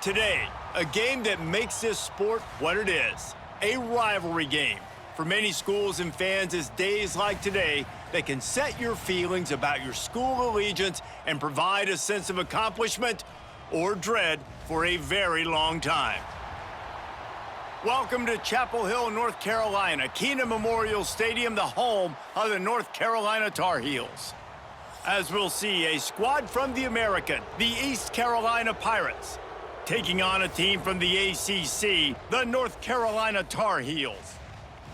Today, a game that makes this sport what it is, a rivalry game. For many schools and fans, it's days like today that can set your feelings about your school allegiance and provide a sense of accomplishment or dread for a very long time. Welcome to Chapel Hill, North Carolina, Keenan Memorial Stadium, the home of the North Carolina Tar Heels. As we'll see, a squad from the American, the East Carolina Pirates, taking on a team from the ACC, the North Carolina Tar Heels.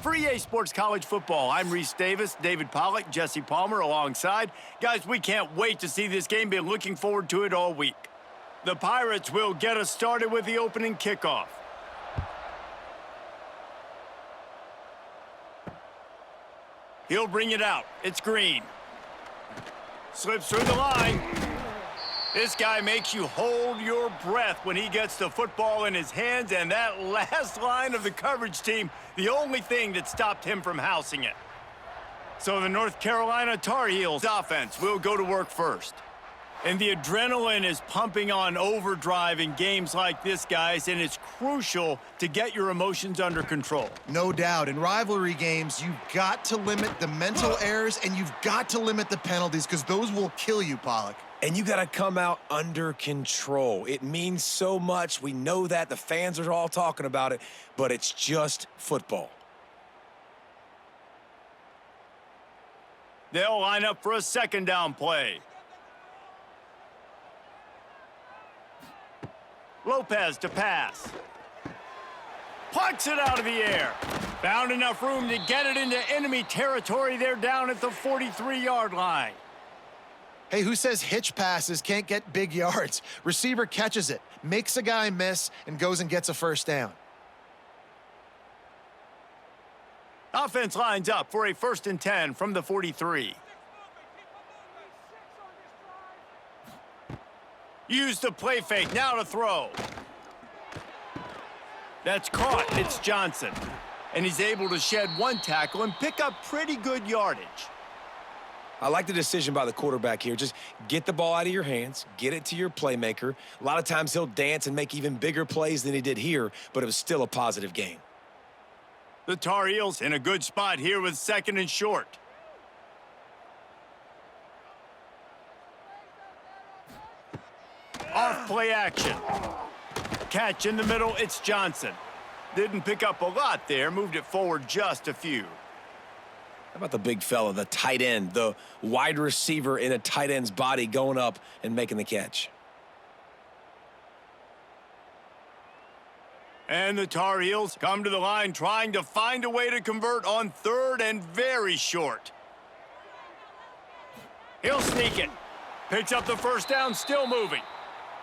For EA Sports College Football, I'm Reese Davis, David Pollack, Jesse Palmer alongside. Guys, we can't wait to see this game. Been looking forward to it all week. The Pirates will get us started with the opening kickoff. He'll bring it out. It's Green. Slips through the line. This guy makes you hold your breath when he gets the football in his hands, and that last line of the coverage team, the only thing that stopped him from housing it. So the North Carolina Tar Heels offense will go to work first. And the adrenaline is pumping on overdrive in games like this, guys, and it's crucial to get your emotions under control. No doubt. In rivalry games, you've got to limit the mental errors, and you've got to limit the penalties, because those will kill you, Pollack. And you got to come out under control. It means so much. We know that. The fans are all talking about it, but it's just football. They'll line up for a second down play. Lopez to pass. Plucks it out of the air. Found enough room to get it into enemy territory. They're down at the 43-yard line. Hey, who says hitch passes can't get big yards? Receiver catches it, makes a guy miss, and goes and gets a first down. Offense lines up for a 1st and 10 from the 43. Use the play fake, now to throw. That's caught, it's Johnson. And he's able to shed one tackle and pick up pretty good yardage. I like the decision by the quarterback here. Just get the ball out of your hands, get it to your playmaker. A lot of times he'll dance and make even bigger plays than he did here, but it was still a positive game. The Tar Heels in a good spot here with 2nd and short. Off play action. Catch in the middle, it's Johnson. Didn't pick up a lot there, moved it forward just a few. How about the big fella, the tight end, the wide receiver in a tight end's body going up and making the catch? And the Tar Heels come to the line trying to find a way to convert on 3rd and very short. He'll sneak it. Picks up the first down, still moving.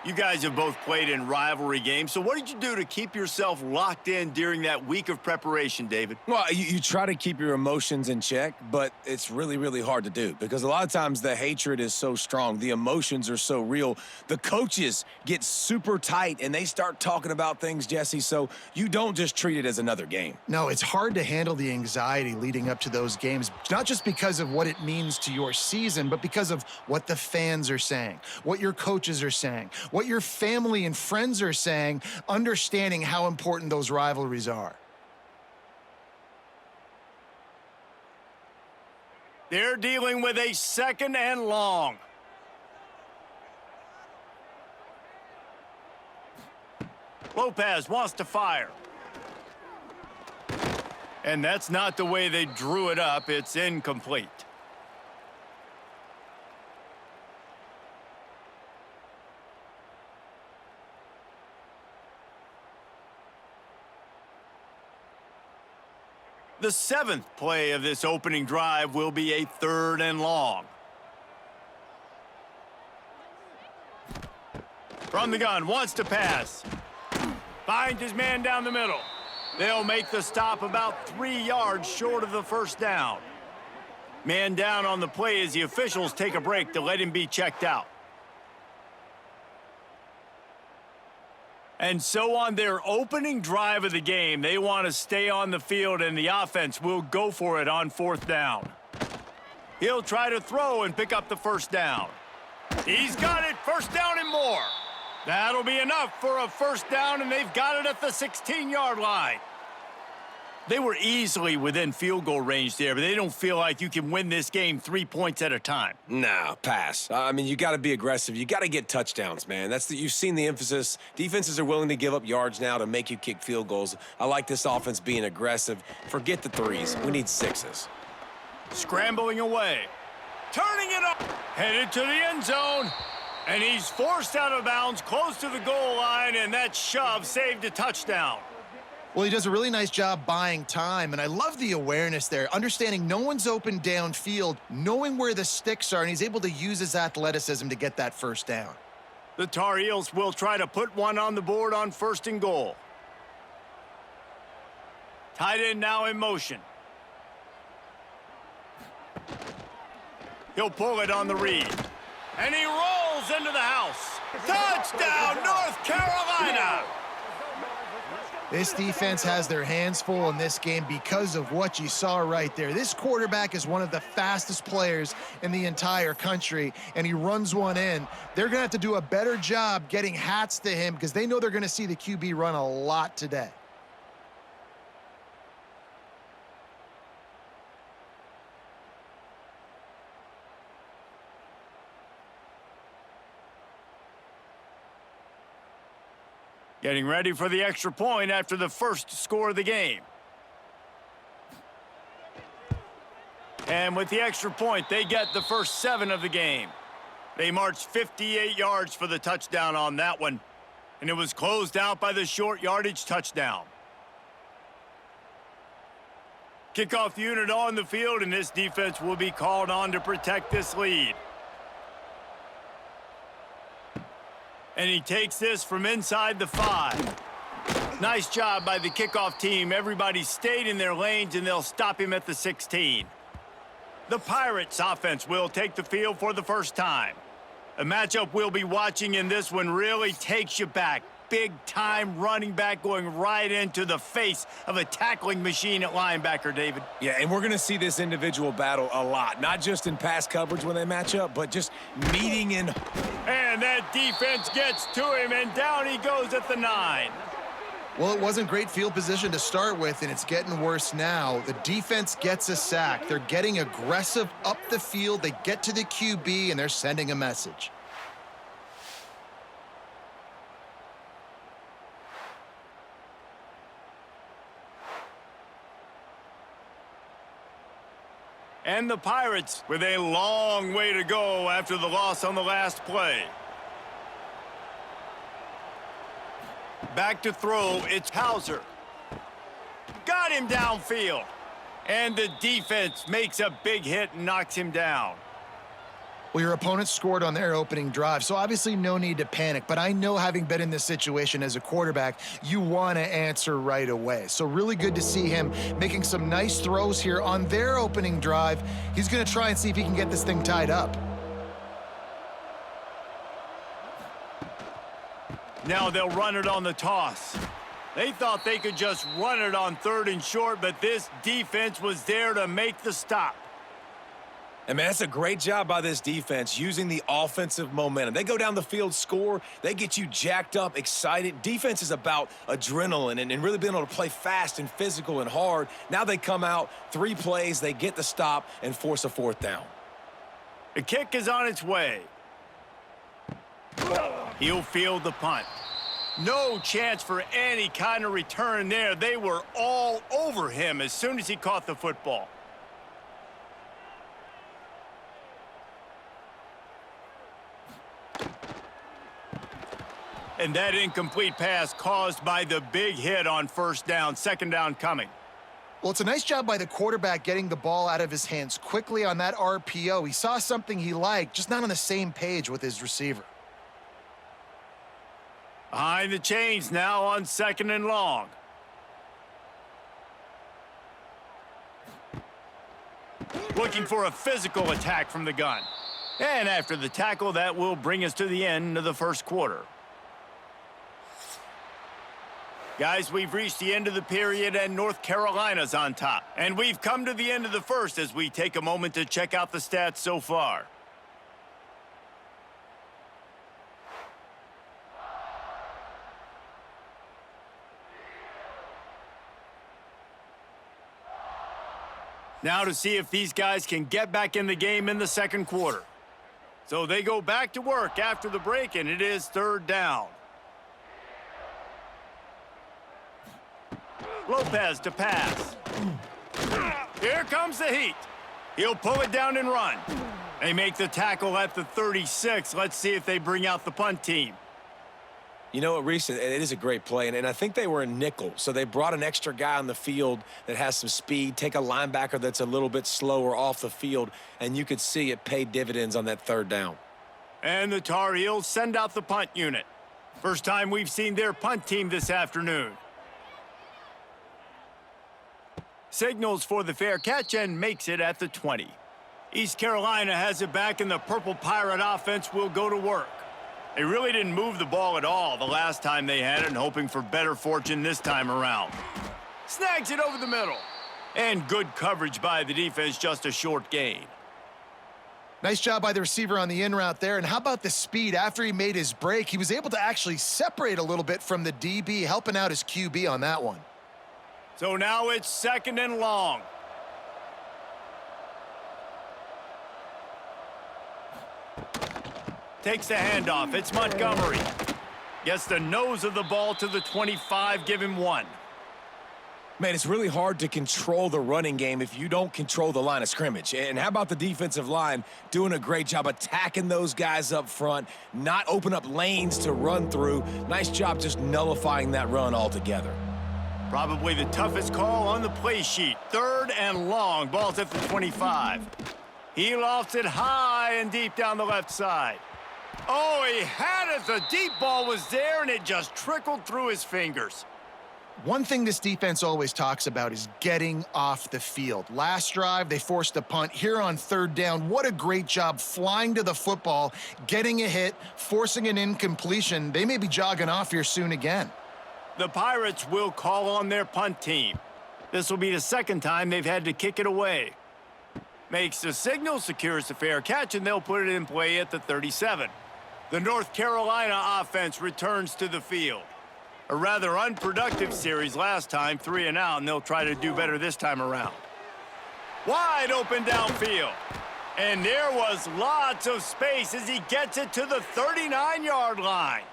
You guys have both played in rivalry games, so what did you do to keep yourself locked in during that week of preparation, David? Well, you try to keep your emotions in check, but it's really, really hard to do because a lot of times the hatred is so strong. The emotions are so real. The coaches get super tight, and they start talking about things, Jesse, so you don't just treat it as another game. No, it's hard to handle the anxiety leading up to those games, not just because of what it means to your season, but because of what the fans are saying, what your coaches are saying, what your family and friends are saying, understanding how important those rivalries are. They're dealing with a 2nd and long. Lopez wants to fire. And that's not the way they drew it up. It's incomplete. The 7th play of this opening drive will be a 3rd and long. From the gun, wants to pass. Finds his man down the middle. They'll make the stop about 3 yards short of the first down. Man down on the play as the officials take a break to let him be checked out. And so on their opening drive of the game, they want to stay on the field, and the offense will go for it on 4th down. He'll try to throw and pick up the 1st down. He's got it, 1st down and more. That'll be enough for a 1st down, and they've got it at the 16-yard line. They were easily within field goal range there, but they don't feel like you can win this game 3 points at a time. No, pass. I mean, you got to be aggressive. You got to get touchdowns, man. You've seen the emphasis. Defenses are willing to give up yards now to make you kick field goals. I like this offense being aggressive. Forget the 3s. We need 6s. Scrambling away. Turning it up. Headed to the end zone. And he's forced out of bounds close to the goal line, and that shove saved a touchdown. Well, he does a really nice job buying time, and I love the awareness there, understanding no one's open downfield, knowing where the sticks are, and he's able to use his athleticism to get that 1st down. The Tarheels will try to put one on the board on 1st and goal. Tight end now in motion. He'll pull it on the read. And he rolls into the house. Touchdown, North Carolina! This defense has their hands full in this game because of what you saw right there. This quarterback is one of the fastest players in the entire country, and he runs one in. They're going to have to do a better job getting hats to him because they know they're going to see the QB run a lot today. Getting ready for the extra point after the 1st score of the game. And with the extra point, they get the first 7 of the game. They marched 58 yards for the touchdown on that one, and it was closed out by the short yardage touchdown. Kickoff unit on the field, and this defense will be called on to protect this lead. And he takes this from inside the 5. Nice job by the kickoff team. Everybody stayed in their lanes, and they'll stop him at the 16. The Pirates offense will take the field for the first time. A matchup we'll be watching in this one really takes you back. Big-time running back going right into the face of a tackling machine at linebacker, David. Yeah, and we're going to see this individual battle a lot, not just in pass coverage when they match up, but just meeting in. And that defense gets to him, and down he goes at the 9. Well, it wasn't great field position to start with, and it's getting worse now. The defense gets a sack. They're getting aggressive up the field. They get to the QB, and they're sending a message. And the Pirates with a long way to go after the loss on the last play. Back to throw, it's Hauser. Got him downfield. And the defense makes a big hit and knocks him down. Well, your opponent scored on their opening drive, so obviously no need to panic. But I know, having been in this situation as a quarterback, you want to answer right away. So really good to see him making some nice throws here on their opening drive. He's going to try and see if he can get this thing tied up. Now they'll run it on the toss. They thought they could just run it on 3rd and short, but this defense was there to make the stop. And, man, that's a great job by this defense using the offensive momentum. They go down the field, score. They get you jacked up, excited. Defense is about adrenaline and really being able to play fast and physical and hard. Now they come out, 3 plays, they get the stop and force a 4th down. The kick is on its way. He'll field the punt. No chance for any kind of return there. They were all over him as soon as he caught the football. And that incomplete pass caused by the big hit on 1st down, 2nd down coming. Well, it's a nice job by the quarterback getting the ball out of his hands quickly on that RPO. He saw something he liked, just not on the same page with his receiver. Behind the chains now on 2nd and long. Looking for a physical attack from the gun. And after the tackle, that will bring us to the end of the 1st quarter. Guys, we've reached the end of the period and North Carolina's on top. And we've come to the end of the first as we take a moment to check out the stats so far. Now to see if these guys can get back in the game in the second quarter. So they go back to work after the break, and it is third down. Lopez to pass. Here comes the heat. He'll pull it down and run. They make the tackle at the 36. Let's see if they bring out the punt team. You know what, Reese, it is a great play, and I think they were in nickel, so they brought an extra guy on the field that has some speed, take a linebacker that's a little bit slower off the field, and you could see it paid dividends on that third down. And the Tar Heels send out the punt unit. First time we've seen their punt team this afternoon. Signals for the fair catch and makes it at the 20. East Carolina has it back, and the Purple Pirate offense will go to work. They really didn't move the ball at all the last time they had it, and hoping for better fortune this time around. Snags it over the middle. And good coverage by the defense, just a short gain. Nice job by the receiver on the in route there. And how about the speed after he made his break? He was able to actually separate a little bit from the DB, helping out his QB on that one. So now it's second and long. Takes the handoff. It's Montgomery. Gets the nose of the ball to the 25. Give him one. Man, it's really hard to control the running game if you don't control the line of scrimmage. And how about the defensive line doing a great job attacking those guys up front, not open up lanes to run through. Nice job just nullifying that run altogether. Probably the toughest call on the play sheet. Third and long. Ball's at the 25. He lofts it high and deep down the left side. Oh, he had it. The deep ball was there, and it just trickled through his fingers. One thing this defense always talks about is getting off the field. Last drive, they forced a punt. Here on third down, what a great job flying to the football, getting a hit, forcing an incompletion. They may be jogging off here soon again. The Pirates will call on their punt team. This will be the second time they've had to kick it away. Makes the signal, secures the fair catch, and they'll put it in play at the 37. The North Carolina offense returns to the field. A rather unproductive series last time, 3 and out, and they'll try to do better this time around. Wide open downfield. And there was lots of space as he gets it to the 39-yard line.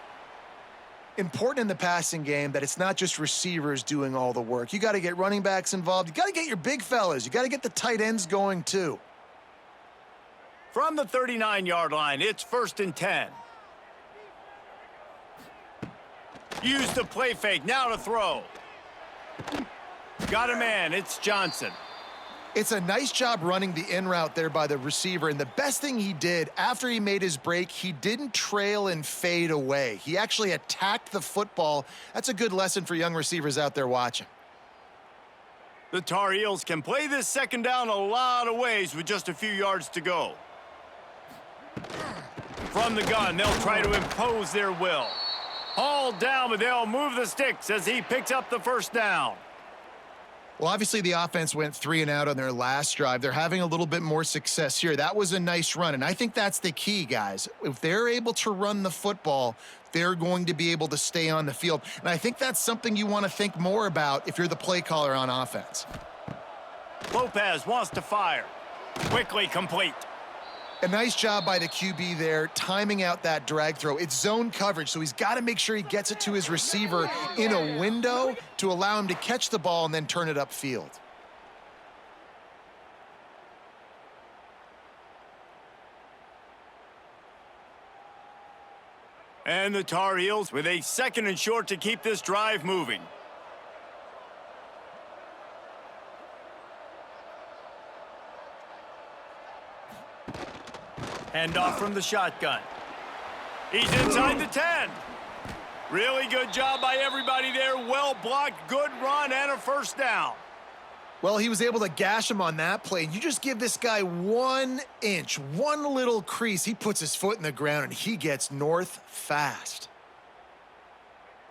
Important in the passing game that it's not just receivers doing all the work. You got to get running backs involved. You got to get your big fellas. You got to get the tight ends going too. From the 39-yard line, it's 1st and 10. Use the play fake, now to throw. Got a man, it's Johnson. It's a nice job running the in route there by the receiver, and the best thing he did after he made his break, he didn't trail and fade away. He actually attacked the football. That's a good lesson for young receivers out there watching. The Tar Heels can play this second down a lot of ways with just a few yards to go. From the gun, they'll try to impose their will. Hauled down, but they'll move the sticks as he picks up the first down. Well, obviously the offense went 3 and out on their last drive. They're having a little bit more success here. That was a nice run, and I think that's the key, guys. If they're able to run the football, they're going to be able to stay on the field. And I think that's something you want to think more about if you're the play caller on offense. Lopez wants to fire. Quickly complete. A nice job by the QB there, timing out that drag throw. It's zone coverage, so he's got to make sure he gets it to his receiver in a window to allow him to catch the ball and then turn it upfield. And the Tar Heels with a 2nd and short to keep this drive moving. Handoff from the shotgun. He's inside the 10. Really good job by everybody there. Well blocked, good run, and a first down. Well, he was able to gash him on that play. You just give this guy 1 inch, one little crease. He puts his foot in the ground, and he gets north fast.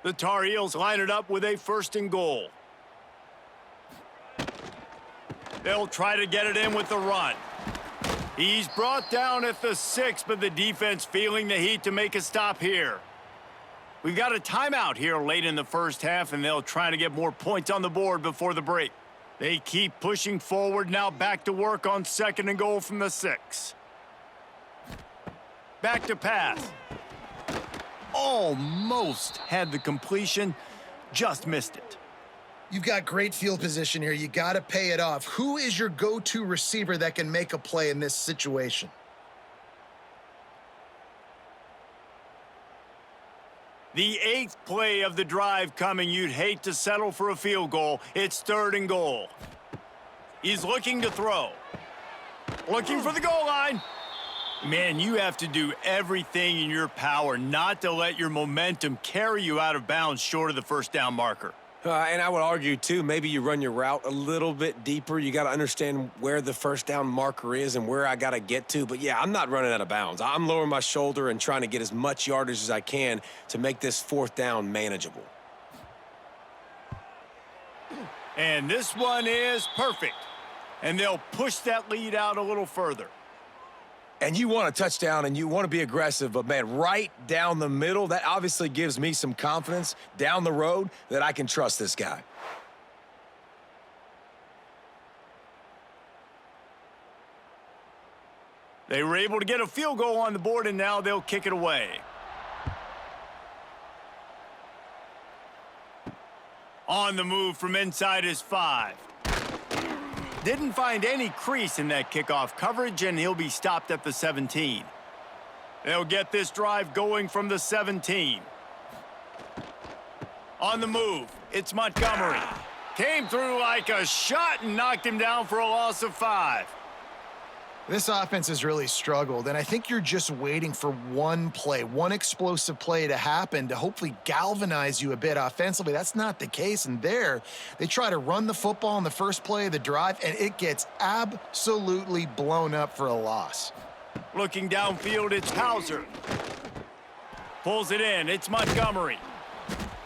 The Tarheels line it up with a 1st and goal. They'll try to get it in with the run. He's brought down at the 6, but the defense feeling the heat to make a stop here. We've got a timeout here late in the first half, and they'll try to get more points on the board before the break. They keep pushing forward, now back to work on 2nd and goal from the 6. Back to pass. Almost had the completion, just missed it. You've got great field position here. You got to pay it off. Who is your go-to receiver that can make a play in this situation? The 8th play of the drive coming. You'd hate to settle for a field goal. It's 3rd and goal. He's looking to throw. Looking for the goal line. Man, you have to do everything in your power not to let your momentum carry you out of bounds short of the 1st down marker. And I would argue, too, maybe you run your route a little bit deeper. You got to understand where the 1st down marker is and where I got to get to. But, yeah, I'm not running out of bounds. I'm lowering my shoulder and trying to get as much yardage as I can to make this 4th down manageable. And this one is perfect. And they'll push that lead out a little further. And you want a touchdown and you want to be aggressive, but, man, right down the middle, that obviously gives me some confidence down the road that I can trust this guy. They were able to get a field goal on the board, and now they'll kick it away. On the move from inside his 5. Didn't find any crease in that kickoff coverage, and he'll be stopped at the 17. They'll get this drive going from the 17. On the move, it's Montgomery. Came through like a shot and knocked him down for a loss of 5. This offense has really struggled, and I think you're just waiting for one play, one explosive play to happen to hopefully galvanize you a bit offensively. That's not the case, and there, they try to run the football in the first play of the drive, and it gets absolutely blown up for a loss. Looking downfield, it's Hauser. Pulls it in, it's Montgomery.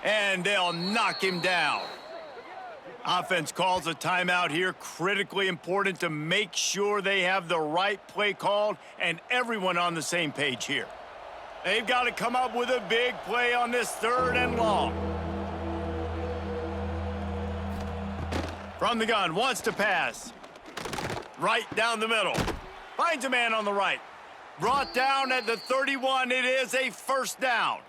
And they'll knock him down. Offense calls a timeout here. Critically important to make sure they have the right play called and everyone on the same page here. They've got to come up with a big play on this 3rd and long. From the gun, wants to pass. Right down the middle. Finds a man on the right. Brought down at the 31. It is a 1st down.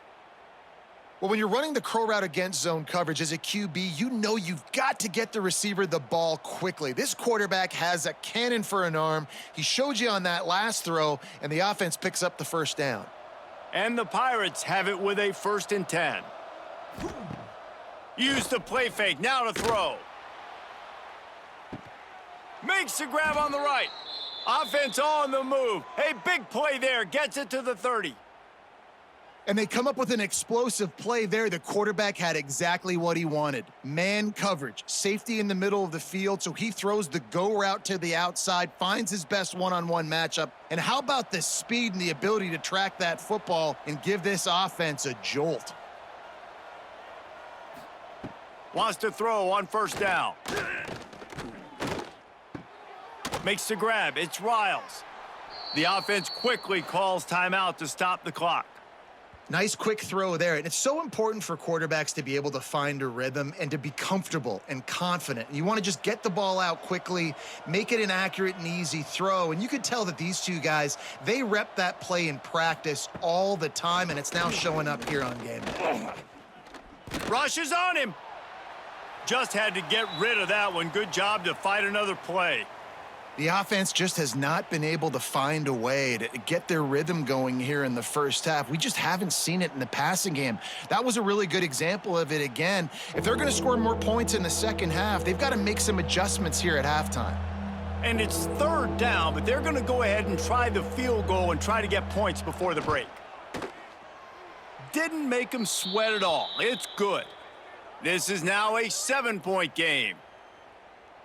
Well, when you're running the curl route against zone coverage as a QB, you know you've got to get the receiver the ball quickly. This quarterback has a cannon for an arm. He showed you on that last throw, and the offense picks up the 1st down. And the Pirates have it with a 1st and 10. Use the play fake, now to throw. Makes the grab on the right. Offense on the move. A big play there, gets it to the 30. And they come up with an explosive play there. The quarterback had exactly what he wanted. Man coverage, safety in the middle of the field, so he throws the go route to the outside, finds his best one-on-one matchup. And how about the speed and the ability to track that football and give this offense a jolt? Wants to throw on 1st down. Makes the grab, it's Riles. The offense quickly calls timeout to stop the clock. Nice quick throw there. And it's so important for quarterbacks to be able to find a rhythm and to be comfortable and confident. You want to just get the ball out quickly, make it an accurate and easy throw. And you could tell that these two guys, they rep that play in practice all the time, and it's now showing up here on game day. Rush is on him. Just had to get rid of that one. Good job to fight another play. The offense just has not been able to find a way to get their rhythm going here in the first half. We just haven't seen it in the passing game. That was a really good example of it again. If they're going to score more points in the second half, they've got to make some adjustments here at halftime. And it's 3rd down, but they're going to go ahead and try the field goal and try to get points before the break. Didn't make them sweat at all. It's good. This is now a 7-point game.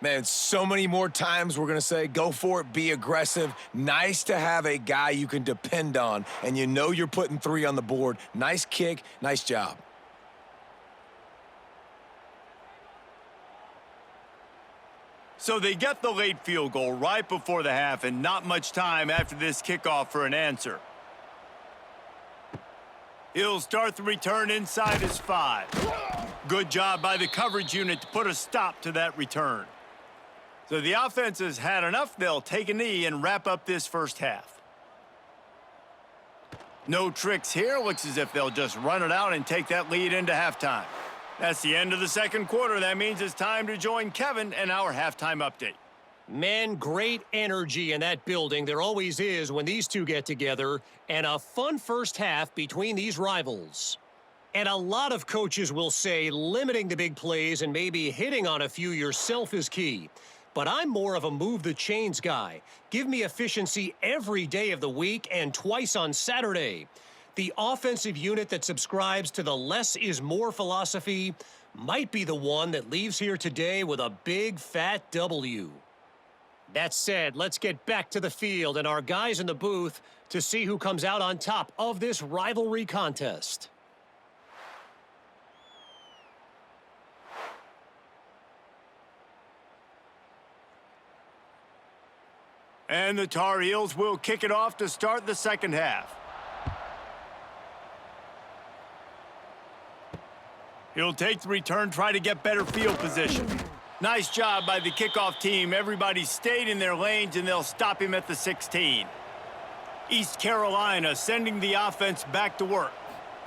Man, so many more times we're going to say, go for it, be aggressive. Nice to have a guy you can depend on, and you know you're putting 3 on the board. Nice kick, nice job. So they get the late field goal right before the half and not much time after this kickoff for an answer. He'll start the return inside his 5. Good job by the coverage unit to put a stop to that return. So the offense has had enough. They'll take a knee and wrap up this first half. No tricks here. Looks as if they'll just run it out and take that lead into halftime. That's the end of the second quarter. That means it's time to join Kevin and our halftime update. Man, great energy in that building. There always is when these two get together. And a fun first half between these rivals. And a lot of coaches will say limiting the big plays and maybe hitting on a few yourself is key. But I'm more of a move the chains guy. Give me efficiency every day of the week and twice on Saturday. The offensive unit that subscribes to the less is more philosophy might be the one that leaves here today with a big fat W. That said, let's get back to the field and our guys in the booth to see who comes out on top of this rivalry contest. And the Tarheels will kick it off to start the second half. He'll take the return, try to get better field position. Nice job by the kickoff team. Everybody stayed in their lanes, and they'll stop him at the 16. East Carolina sending the offense back to work.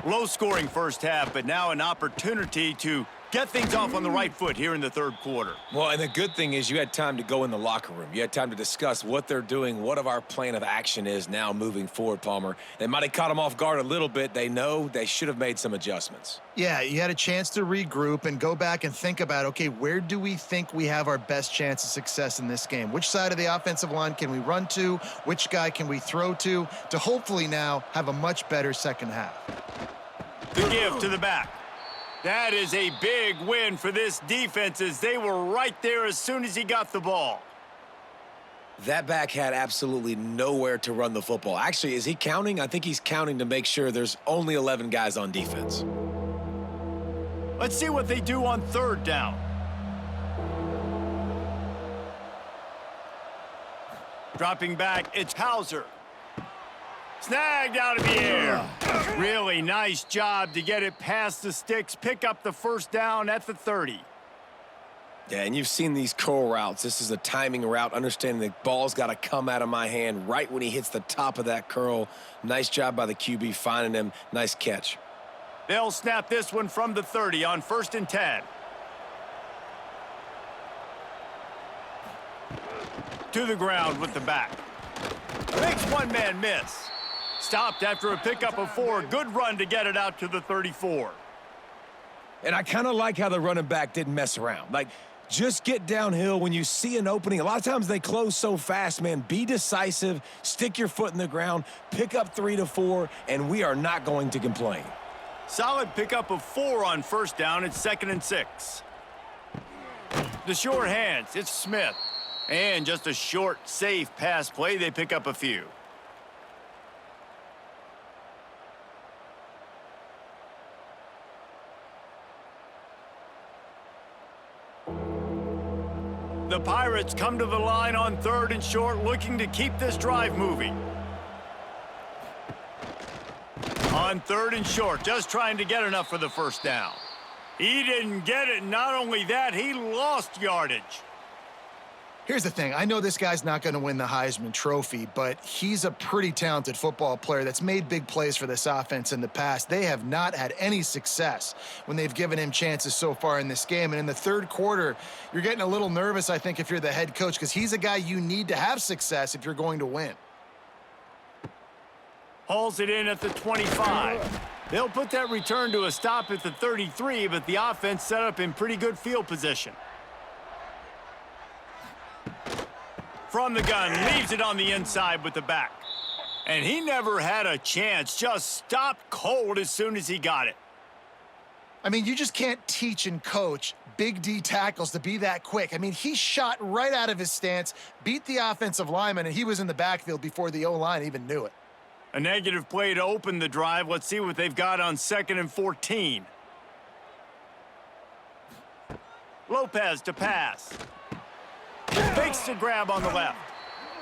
Low-scoring first half, but now an opportunity to get things off on the right foot here in the third quarter. Well, and the good thing is you had time to go in the locker room. You had time to discuss what they're doing, what of our plan of action is now moving forward, Palmer. They might have caught them off guard a little bit. They know they should have made some adjustments. Yeah, you had a chance to regroup and go back and think about, okay, where do we think we have our best chance of success in this game? Which side of the offensive line can we run to? Which guy can we throw to hopefully now have a much better second half? The give to the back. That is a big win for this defense as they were right there as soon as he got the ball. That back had absolutely nowhere to run the football. Actually, is he counting? I think he's counting to make sure there's only 11 guys on defense. Let's see what they do on third down. Dropping back, it's Hauser. Snagged out of the air. Really nice job to get it past the sticks, pick up the first down at the 30. Yeah, and you've seen these curl routes. This is a timing route, understanding the ball's got to come out of my hand right when he hits the top of that curl. Nice job by the QB finding him. Nice catch. They'll snap this one from the 30 on 1st and 10. To the ground with the back. Makes one man miss. Stopped after a pickup of 4. Good run to get it out to the 34. And I kind of like how the running back didn't mess around. Like, just get downhill when you see an opening. A lot of times they close so fast, man. Be decisive, stick your foot in the ground, pick up 3 to 4, and we are not going to complain. Solid pickup of 4 on first down. It's 2nd and 6. The short hands, it's Smith. And just a short, safe pass play. They pick up a few. The Pirates come to the line on 3rd and short, looking to keep this drive moving. On 3rd and short, just trying to get enough for the first down. He didn't get it. Not only that, he lost yardage. Here's the thing. I know this guy's not going to win the Heisman Trophy, but he's a pretty talented football player that's made big plays for this offense in the past. They have not had any success when they've given him chances so far in this game. And in the third quarter, you're getting a little nervous, I think, if you're the head coach, because he's a guy you need to have success if you're going to win. Hauls it in at the 25. They'll put that return to a stop at the 33, but the offense set up in pretty good field position. From the gun, leaves it on the inside with the back. And he never had a chance, just stopped cold as soon as he got it. I mean, you just can't teach and coach Big D tackles to be that quick. I mean, he shot right out of his stance, beat the offensive lineman, and he was in the backfield before the O-line even knew it. A negative play to open the drive. Let's see what they've got on 2nd and 14. Fakes the grab on the left.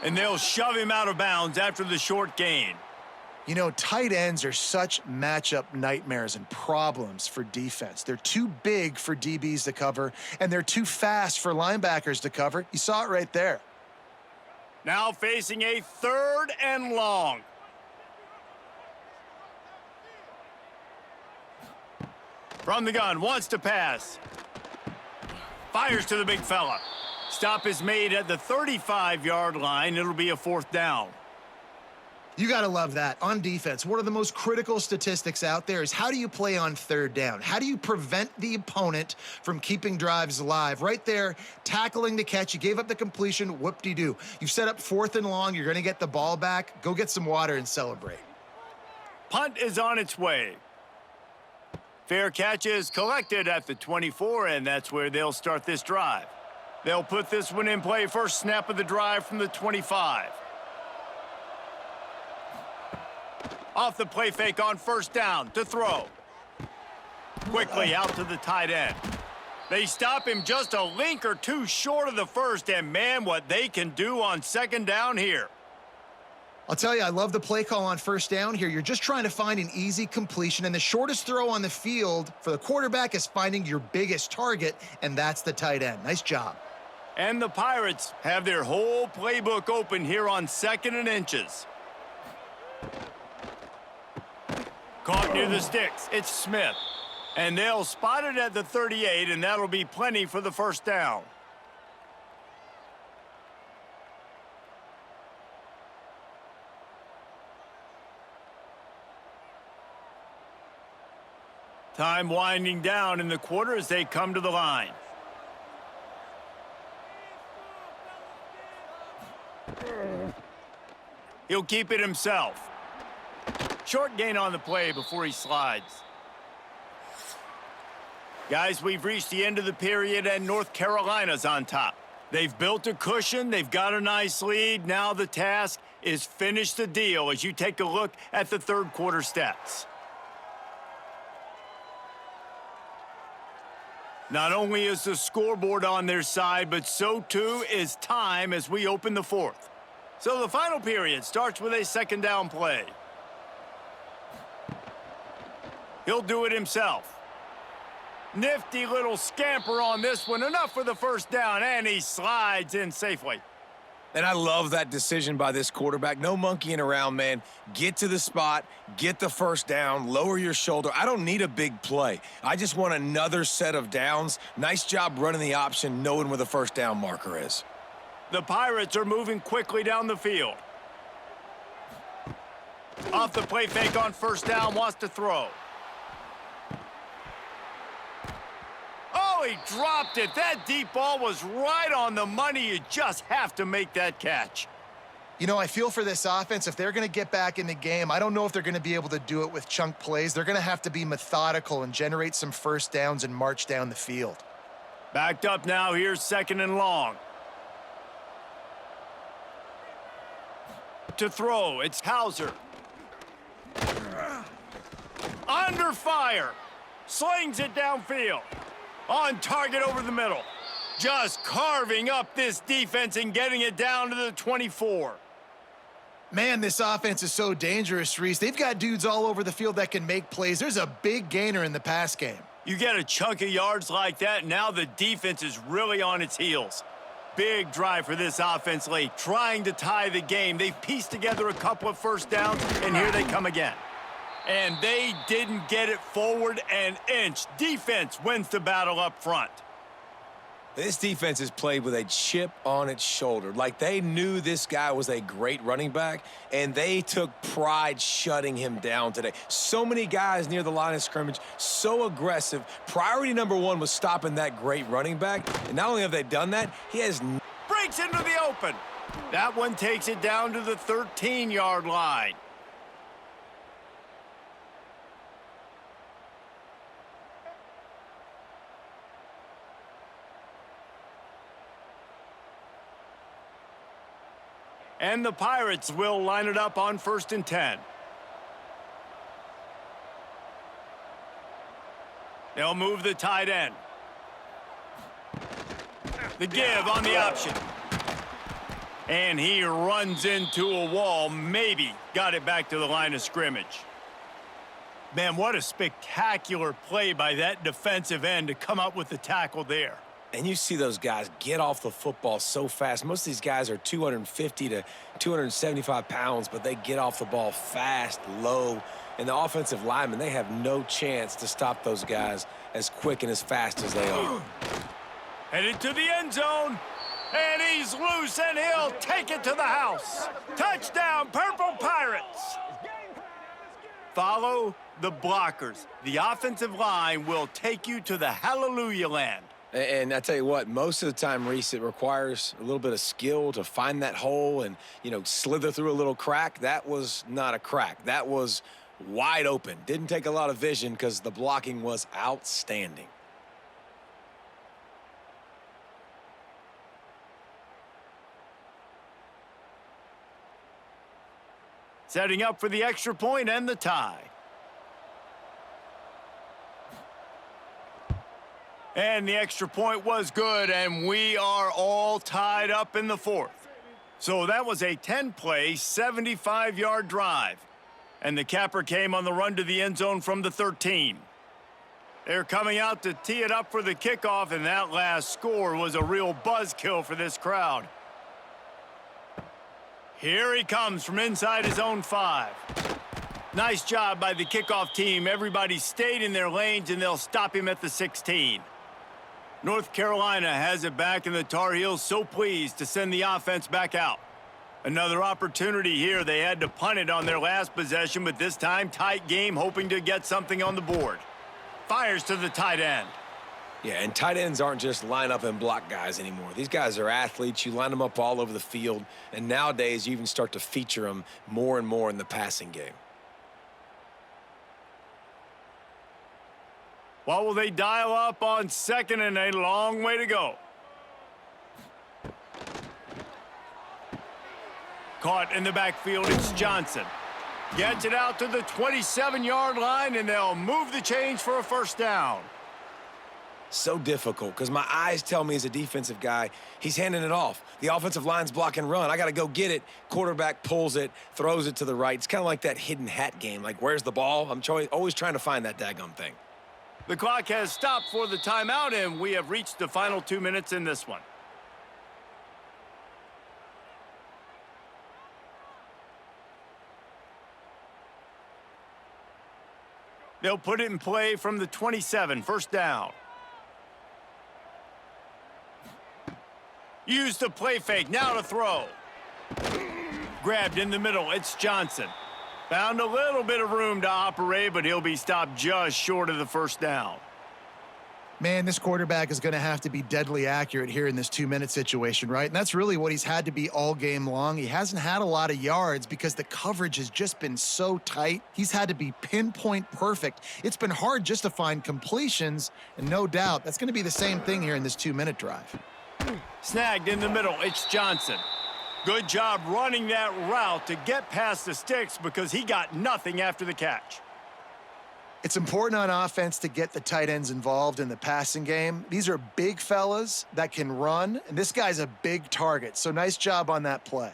And they'll shove him out of bounds after the short gain. You know, tight ends are such matchup nightmares and problems for defense. They're too big for DBs to cover, and they're too fast for linebackers to cover. You saw it right there. Now facing a 3rd and long. From the gun, wants to pass. Fires to the big fella. Stop is made at the 35-yard line. It'll be a 4th down. You got to love that. On defense, one of the most critical statistics out there is how do you play on 3rd down? How do you prevent the opponent from keeping drives alive? Right there, tackling the catch. You gave up the completion. Whoop-de-doo. You've set up 4th and long. You're going to get the ball back. Go get some water and celebrate. Punt is on its way. Fair catch is collected at the 24, and that's where they'll start this drive. They'll put this one in play first snap of the drive from the 25. Off the play fake on 1st down to throw. Quickly out to the tight end. They stop him just a link or two short of the 1st, and man, what they can do on 2nd down here. I'll tell you, I love the play call on 1st down here. You're just trying to find an easy completion, and the shortest throw on the field for the quarterback is finding your biggest target, and that's the tight end. Nice job. And the Pirates have their whole playbook open here on 2nd and inches. Caught near the sticks. It's Smith. And they'll spot it at the 38, and that'll be plenty for the 1st down. Time winding down in the quarter as they come to the line. He'll keep it himself. Short gain on the play before he slides. Guys, we've reached the end of the period, and North Carolina's on top. They've built a cushion. They've got a nice lead. Now the task is finish the deal as you take a look at the 3rd quarter stats. Not only is the scoreboard on their side, but so too is time as we open the 4th. So the final period starts with a 2nd down play. He'll do it himself. Nifty little scamper on this one. Enough for the 1st down, and he slides in safely. And I love that decision by this quarterback. No monkeying around, man. Get to the spot, get the 1st down, lower your shoulder. I don't need a big play. I just want another set of downs. Nice job running the option, knowing where the 1st down marker is. The Pirates are moving quickly down the field. Off the play fake on 1st down, wants to throw. Oh, he dropped it. That deep ball was right on the money. You just have to make that catch. You know, I feel for this offense. If they're going to get back in the game, I don't know if they're going to be able to do it with chunk plays. They're going to have to be methodical and generate some 1st downs and march down the field. Backed up now. Here's 2nd and long. To throw, it's Hauser. Under fire. Slings it downfield. On target over the middle. Just carving up this defense and getting it down to the 24. Man, this offense is so dangerous, Reese. They've got dudes all over the field that can make plays. There's a big gainer in the pass game. You get a chunk of yards like that, now the defense is really on its heels. Big drive for this offense late, trying to tie the game. They've pieced together a couple of 1st downs, and here they come again. And they didn't get it forward an inch. Defense wins the battle up front. This defense is played with a chip on its shoulder. Like they knew this guy was a great running back, and they took pride shutting him down today. So many guys near the line of scrimmage, so aggressive. Priority number 1 was stopping that great running back. And not only have they done that, he has... Breaks into the open. That one takes it down to the 13-yard line. And the Pirates will line it up on 1st and 10. They'll move the tight end. The give on the option. And he runs into a wall, maybe got it back to the line of scrimmage. Man, what a spectacular play by that defensive end to come up with the tackle there. And you see those guys get off the football so fast. Most of these guys are 250 to 275 pounds, but they get off the ball fast, low. And the offensive linemen, they have no chance to stop those guys as quick and as fast as they are. Headed to the end zone. And he's loose, and he'll take it to the house. Touchdown, Purple Pirates! Follow the blockers. The offensive line will take you to the hallelujah land. And I tell you what, most of the time, Reese, it requires a little bit of skill to find that hole and, slither through a little crack. That was not a crack. That was wide open. Didn't take a lot of vision because the blocking was outstanding. Setting up for the extra point and the tie. And the extra point was good, and we are all tied up in the fourth. So that was a 10-play, 75-yard drive. And the capper came on the run to the end zone from the 13. They're coming out to tee it up for the kickoff, and that last score was a real buzzkill for this crowd. Here he comes from inside his own 5. Nice job by the kickoff team. Everybody stayed in their lanes, and they'll stop him at the 16. North Carolina has it back, and the Tar Heels so pleased to send the offense back out. Another opportunity here. They had to punt it on their last possession, but this time tight game, hoping to get something on the board. Fires to the tight end. Yeah, and tight ends aren't just line up and block guys anymore. These guys are athletes. You line them up all over the field, and nowadays you even start to feature them more and more in the passing game. What will they dial up on second and a long way to go? Caught in the backfield, it's Johnson. Gets it out to the 27-yard line, and they'll move the chains for a first down. So difficult because my eyes tell me as a defensive guy, he's handing it off. The offensive line's block and run. I got to go get it. Quarterback pulls it, throws it to the right. It's kind of like that hidden hat game. Like, where's the ball? I'm always trying to find that daggum thing. The clock has stopped for the timeout, and we have reached the final 2 minutes in this one. They'll put it in play from the 27, first down. Use the play fake, now to throw. Grabbed in the middle, it's Johnson. Found a little bit of room to operate, but he'll be stopped just short of the first down. Man, this quarterback is going to have to be deadly accurate here in this 2-minute situation, right? And that's really what he's had to be all game long. He hasn't had a lot of yards because the coverage has just been so tight. He's had to be pinpoint perfect. It's been hard just to find completions, and no doubt that's going to be the same thing here in this 2-minute drive. Snagged in the middle, it's Johnson. Good job running that route to get past the sticks because he got nothing after the catch. It's important on offense to get the tight ends involved in the passing game. These are big fellas that can run, and this guy's a big target, so nice job on that play.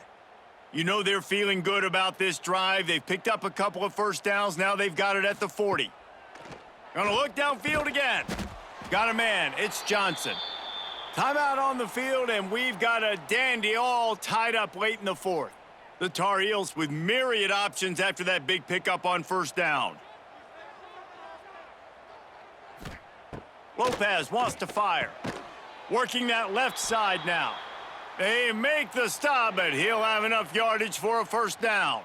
You know they're feeling good about this drive. They've picked up a couple of first downs. Now they've got it at the 40. Gonna look downfield again. Got a man, it's Johnson. Timeout on the field, and we've got a dandy all tied up late in the fourth. The Tar Heels with myriad options after that big pickup on first down. Lopez wants to fire. Working that left side now. They make the stop, but he'll have enough yardage for a first down.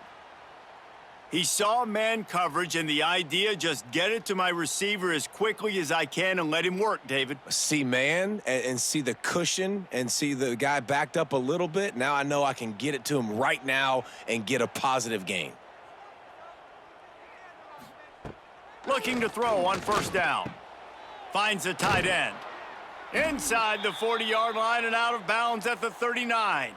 He saw man coverage, and the idea, just get it to my receiver as quickly as I can and let him work, David. See man and see the cushion and see the guy backed up a little bit. Now I know I can get it to him right now and get a positive gain. Looking to throw on first down. Finds a tight end. Inside the 40-yard line and out of bounds at the 39.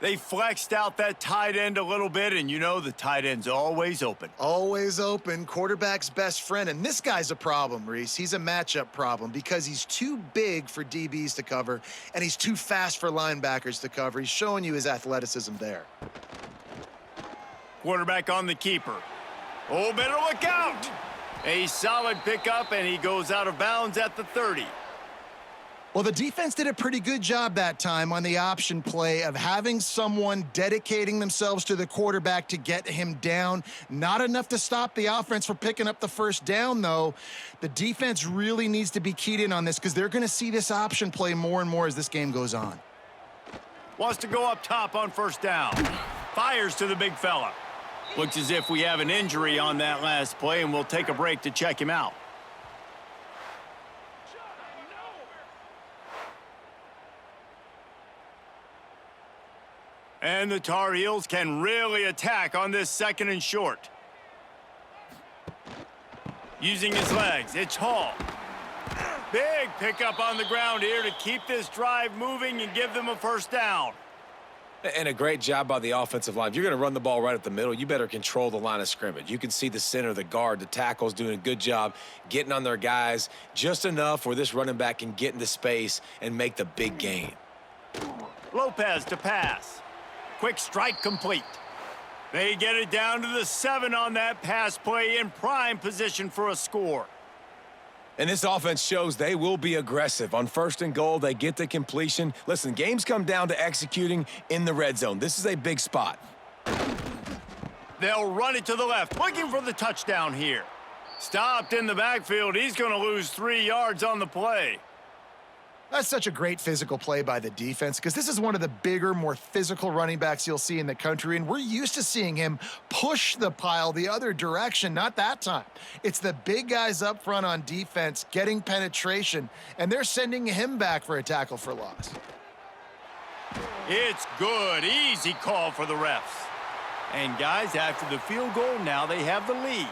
They flexed out that tight end a little bit, and you know the tight end's always open. Always open, quarterback's best friend. And this guy's a problem, Reese. He's a matchup problem because he's too big for DBs to cover, and he's too fast for linebackers to cover. He's showing you his athleticism there. Quarterback on the keeper. Oh, better look out! A solid pickup, and he goes out of bounds at the 30. Well, the defense did a pretty good job that time on the option play of having someone dedicating themselves to the quarterback to get him down. Not enough to stop the offense from picking up the first down, though. The defense really needs to be keyed in on this because they're going to see this option play more and more as this game goes on. Wants to go up top on first down. Fires to the big fella. Looks as if we have an injury on that last play, and we'll take a break to check him out. And the Tar Heels can really attack on this 2nd and short. Using his legs, it's Hall. Big pickup on the ground here to keep this drive moving and give them a first down. And a great job by the offensive line. If you're going to run the ball right at the middle, you better control the line of scrimmage. You can see the center, the guard, the tackles doing a good job getting on their guys just enough where this running back can get into space and make the big gain. Lopez to pass. Quick strike complete. They get it down to the 7 on that pass play in prime position for a score. And this offense shows they will be aggressive. On 1st and goal, they get the completion. Listen, games come down to executing in the red zone. This is a big spot. They'll run it to the left, looking for the touchdown here. Stopped in the backfield. He's going to lose 3 yards on the play. That's such a great physical play by the defense because this is one of the bigger, more physical running backs you'll see in the country, and we're used to seeing him push the pile the other direction. Not that time. It's the big guys up front on defense getting penetration, and they're sending him back for a tackle for loss. It's good. Easy call for the refs. And guys, after the field goal, now they have the lead.